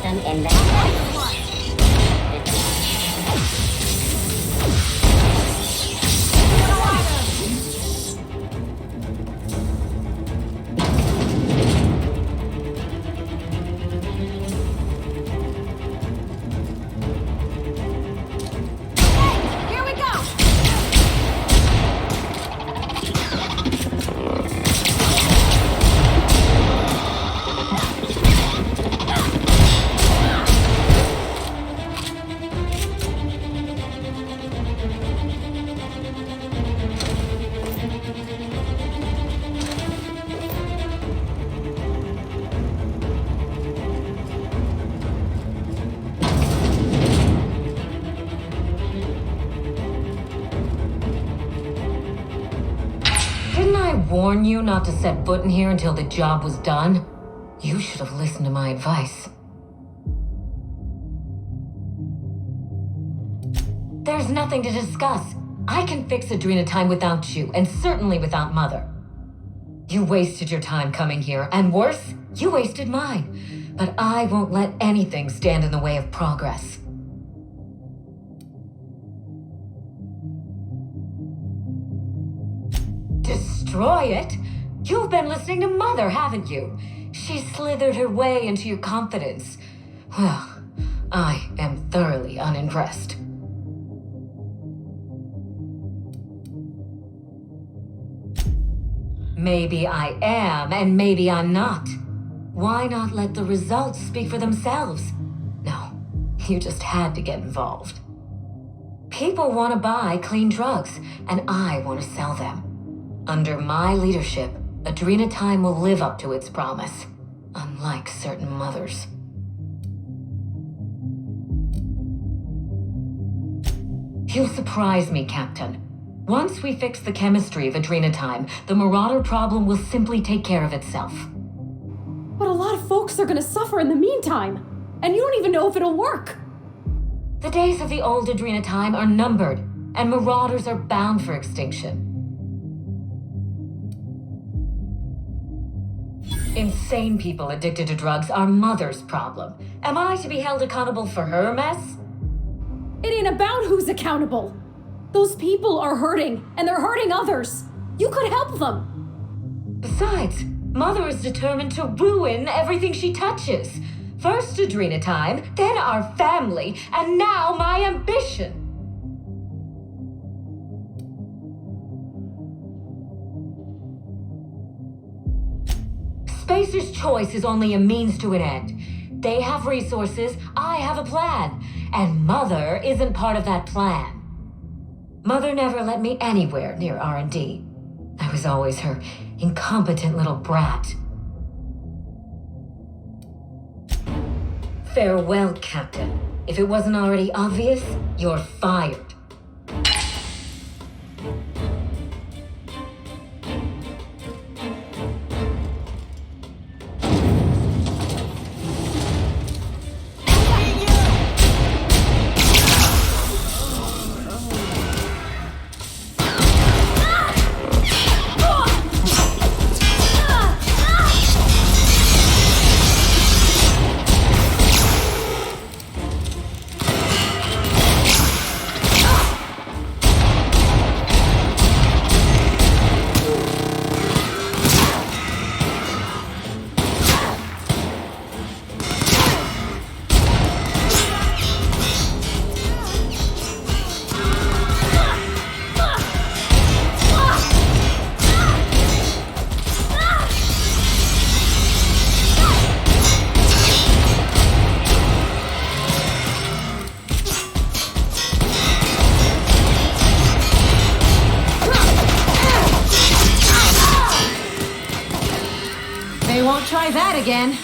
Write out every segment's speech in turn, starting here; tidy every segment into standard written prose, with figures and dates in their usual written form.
system inventory. Warn you not to set foot in here until the job was done? You should have listened to my advice. There's nothing to discuss. I can fix Adrenatime without you, and certainly without Mother. You wasted your time coming here, and worse, you wasted mine. But I won't let anything stand in the way of progress. Destroy it? You've been listening to Mother, haven't you? She slithered her way into your confidence. Well, I am thoroughly unimpressed. Maybe I am, and maybe I'm not. Why not let the results speak for themselves? No, you just had to get involved. People want to buy clean drugs, and I want to sell them. Under my leadership, Adrenatime will live up to its promise, unlike certain mothers. You surprise me, Captain. Once we fix the chemistry of Adrenatime, the Marauder problem will simply take care of itself. But a lot of folks are gonna suffer in the meantime, and you don't even know if it'll work. The days of the old Adrenatime are numbered, and Marauders are bound for extinction. Insane people addicted to drugs are Mother's problem. Am I to be held accountable for her mess? It ain't about who's accountable. Those people are hurting, and they're hurting others. You could help them. Besides, Mother is determined to ruin everything she touches. First Adrenatime, then our family, and now my ambition. Spacer's choice is only a means to an end. They have resources, I have a plan, and Mother isn't part of that plan. Mother never let me anywhere near R&D. I was always her incompetent little brat. Farewell, Captain. If it wasn't already obvious, you're fired. Try that again.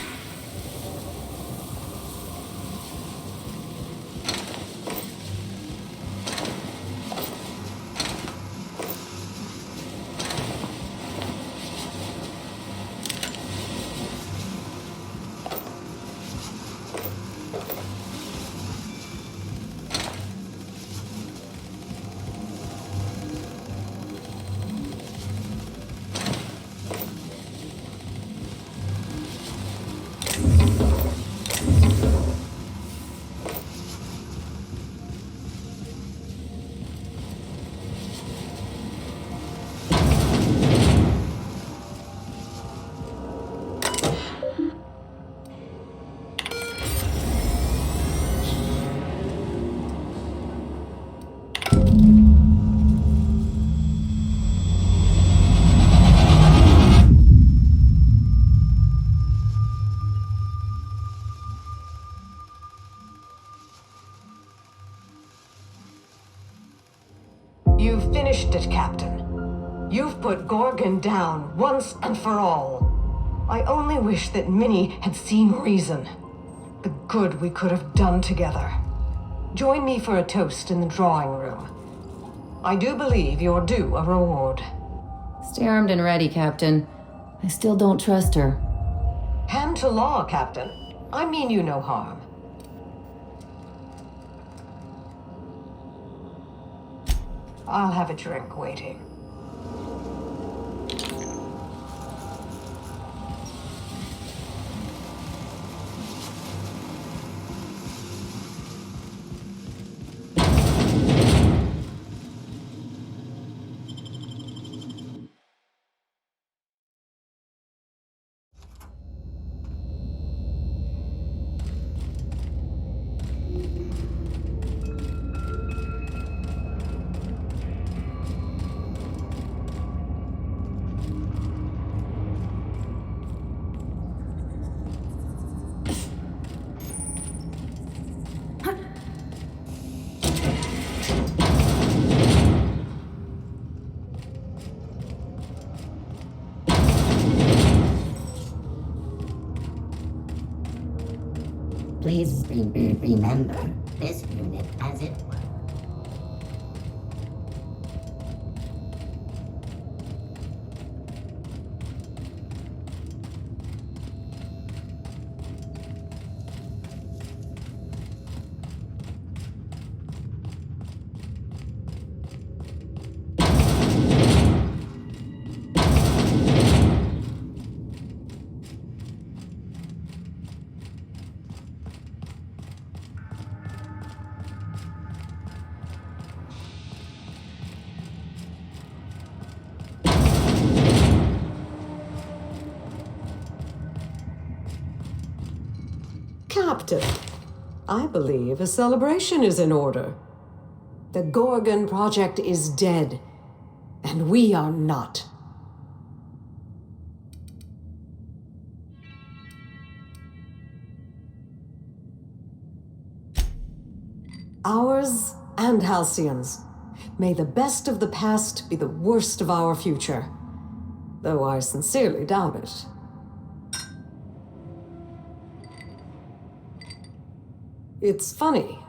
You've finished it, Captain. You've put Gorgon down once and for all. I only wish that Minnie had seen reason. The good we could have done together. Join me for a toast in the drawing room. I do believe you're due a reward. Stay armed and ready, Captain. I still don't trust her. Hand to law, Captain. I mean you no harm. I'll have a drink waiting. Please remember this unit as it were. Captain, I believe a celebration is in order. The Gorgon project is dead, and we are not. Ours and Halcyon's. May the best of the past be the worst of our future. Though I sincerely doubt it. It's funny.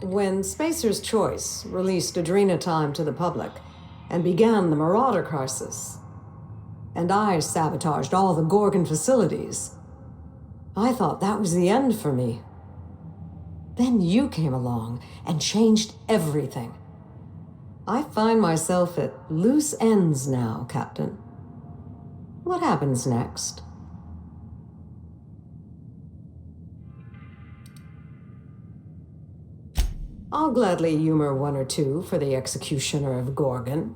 When Spacer's Choice released Adrena Time to the public and began the Marauder crisis, and I sabotaged all the Gorgon facilities, I thought that was the end for me. Then you came along and changed everything. I find myself at loose ends now, Captain. What happens next? I'll gladly humor one or two for the executioner of Gorgon.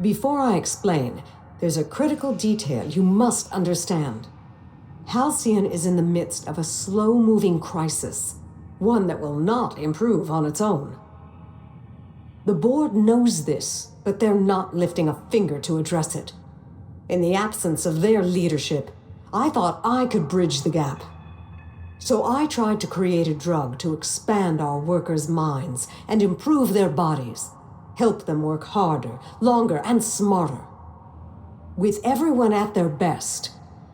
Before I explain, there's a critical detail you must understand. Halcyon is in the midst of a slow-moving crisis, one that will not improve on its own. The board knows this, but they're not lifting a finger to address it. In the absence of their leadership, I thought I could bridge the gap. So I tried to create a drug to expand our workers' minds and improve their bodies, help them work harder, longer, and smarter. With everyone at their best,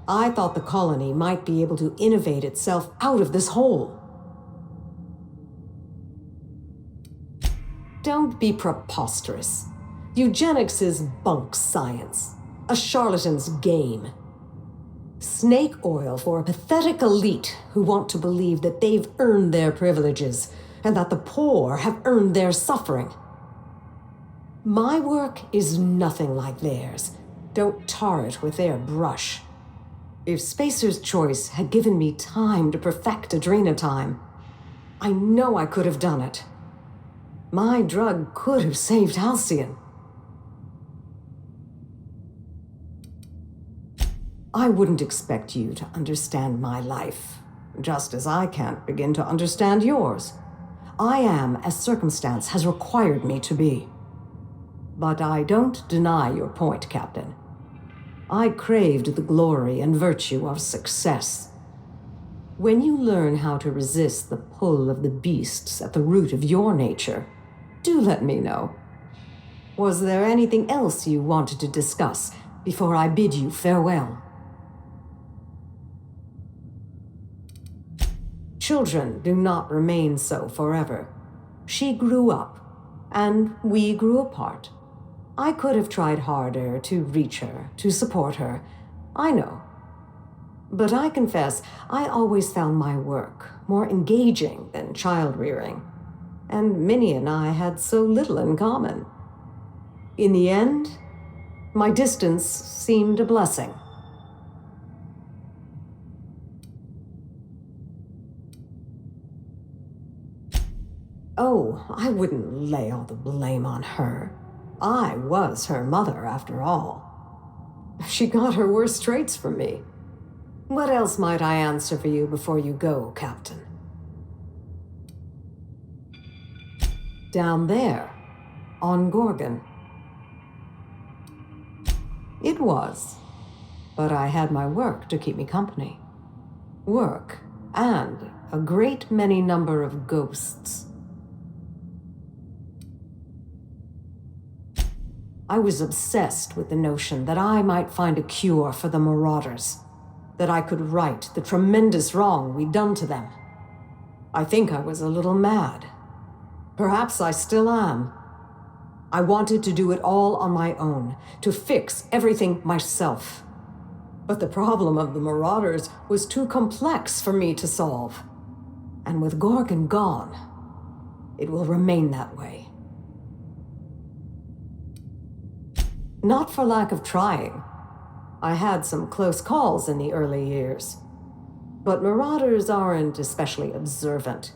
I thought the colony might be able to innovate itself out of this hole. Don't be preposterous. Eugenics is bunk science, a charlatan's game. Snake oil for a pathetic elite who want to believe that they've earned their privileges and that the poor have earned their suffering. My work is nothing like theirs. Don't tar it with their brush. If Spacer's Choice had given me time to perfect Adrena Time, I know I could have done it. My drug could have saved Halcyon. I wouldn't expect you to understand my life, just as I can't begin to understand yours. I am as circumstance has required me to be. But I don't deny your point, Captain. I craved the glory and virtue of success. When you learn how to resist the pull of the beasts at the root of your nature, do let me know. Was there anything else you wanted to discuss before I bid you farewell? Children do not remain so forever. She grew up, and we grew apart. I could have tried harder to reach her, to support her. I know. But I confess, I always found my work more engaging than child-rearing. And Minnie and I had so little in common. In the end, my distance seemed a blessing. Oh, I wouldn't lay all the blame on her. I was her mother, after all. She got her worst traits from me. What else might I answer for you before you go, Captain? Down there, on Gorgon. It was, but I had my work to keep me company. Work, and a great many number of ghosts. I was obsessed with the notion that I might find a cure for the Marauders, that I could right the tremendous wrong we'd done to them. I think I was a little mad. Perhaps I still am. I wanted to do it all on my own, to fix everything myself. But the problem of the Marauders was too complex for me to solve. And with Gorgon gone, it will remain that way. Not for lack of trying. I had some close calls in the early years. But Marauders aren't especially observant.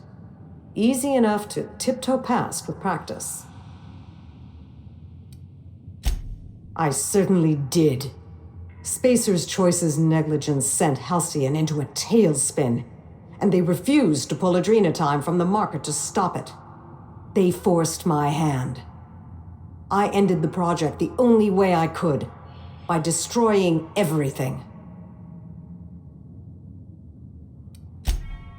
Easy enough to tiptoe past with practice. I certainly did. Spacer's Choice's negligence sent Halcyon into a tailspin, and they refused to pull Adrenatime from the market to stop it. They forced my hand. I ended the project the only way I could, by destroying everything.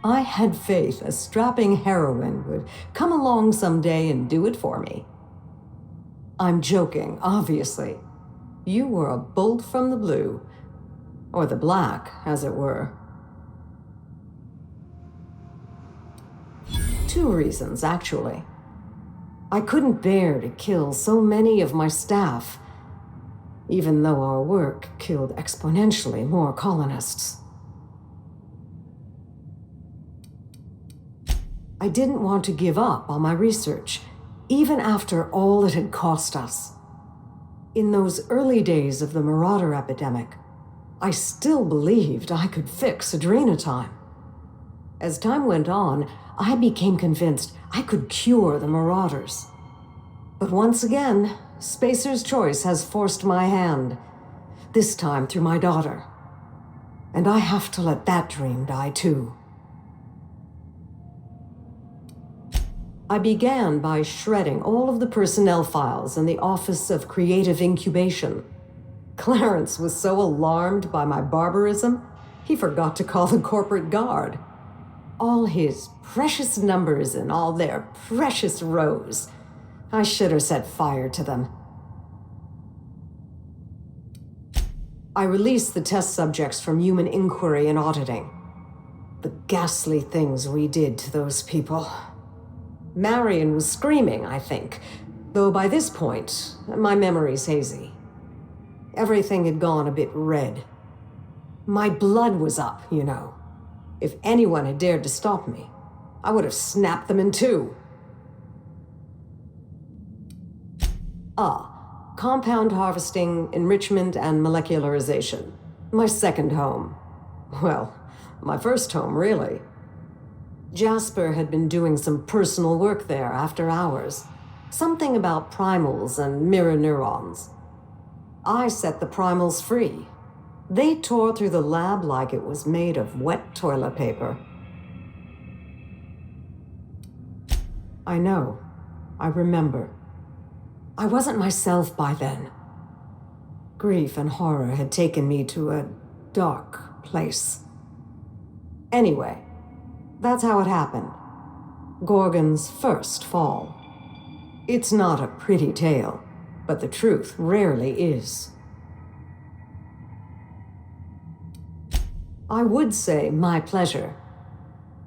I had faith a strapping heroine would come along someday and do it for me. I'm joking, obviously. You were a bolt from the blue, or the black, as it were. 2 reasons, actually. I couldn't bear to kill so many of my staff, even though our work killed exponentially more colonists. I didn't want to give up on my research, even after all it had cost us. In those early days of the Marauder epidemic, I still believed I could fix Adrenatime. As time went on, I became convinced I could cure the Marauders. But once again, Spacer's Choice has forced my hand, this time through my daughter. And I have to let that dream die too. I began by shredding all of the personnel files in the Office of Creative Incubation. Clarence was so alarmed by my barbarism, he forgot to call the corporate guard. All his precious numbers and all their precious rows. I should have set fire to them. I released the test subjects from human inquiry and auditing. The ghastly things we did to those people. Marion was screaming, I think, though by this point, my memory's hazy. Everything had gone a bit red. My blood was up, you know. If anyone had dared to stop me, I would have snapped them in two. Compound harvesting, enrichment, and molecularization. My second home. Well, my first home, really. Jasper had been doing some personal work there after hours. Something about primals and mirror neurons. I set the primals free. They tore through the lab like it was made of wet toilet paper. I know. I remember. I wasn't myself by then. Grief and horror had taken me to a dark place. Anyway, that's how it happened. Gorgon's first fall. It's not a pretty tale, but the truth rarely is. I would say my pleasure,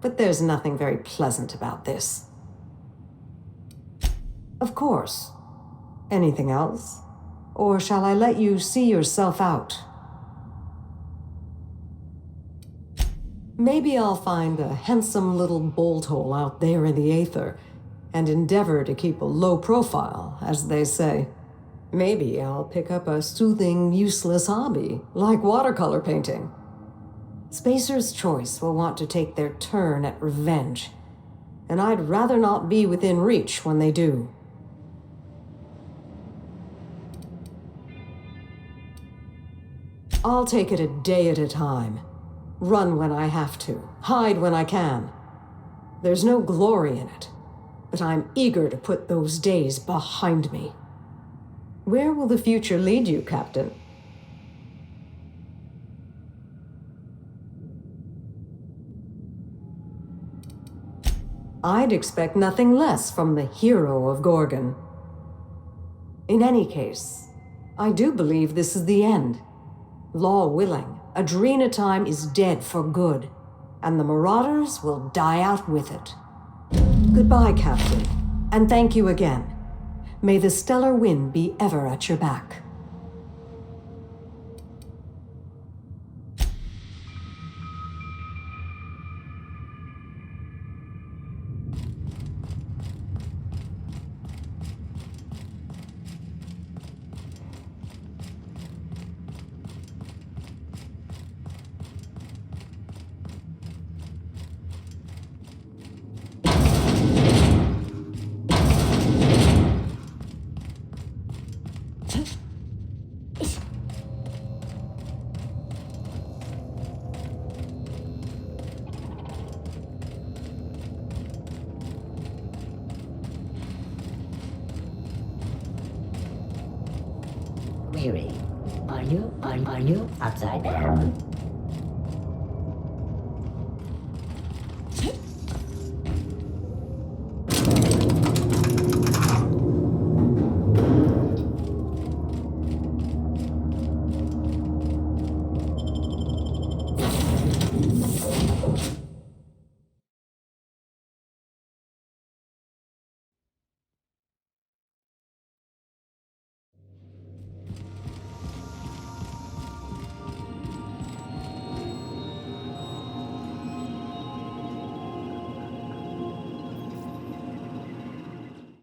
but there's nothing very pleasant about this. Of course. Anything else? Or shall I let you see yourself out? Maybe I'll find a handsome little bolt hole out there in the aether and endeavor to keep a low profile, as they say. Maybe I'll pick up a soothing, useless hobby, like watercolor painting. Spacer's Choice will want to take their turn at revenge, and I'd rather not be within reach when they do. I'll take it a day at a time. Run when I have to, hide when I can. There's no glory in it, but I'm eager to put those days behind me. Where will the future lead you, Captain? I'd expect nothing less from the hero of Gorgon. In any case, I do believe this is the end. Law willing, Adrena time is dead for good, and the Marauders will die out with it. Goodbye, Captain, and thank you again. May the stellar wind be ever at your back. Query. Are you upside down?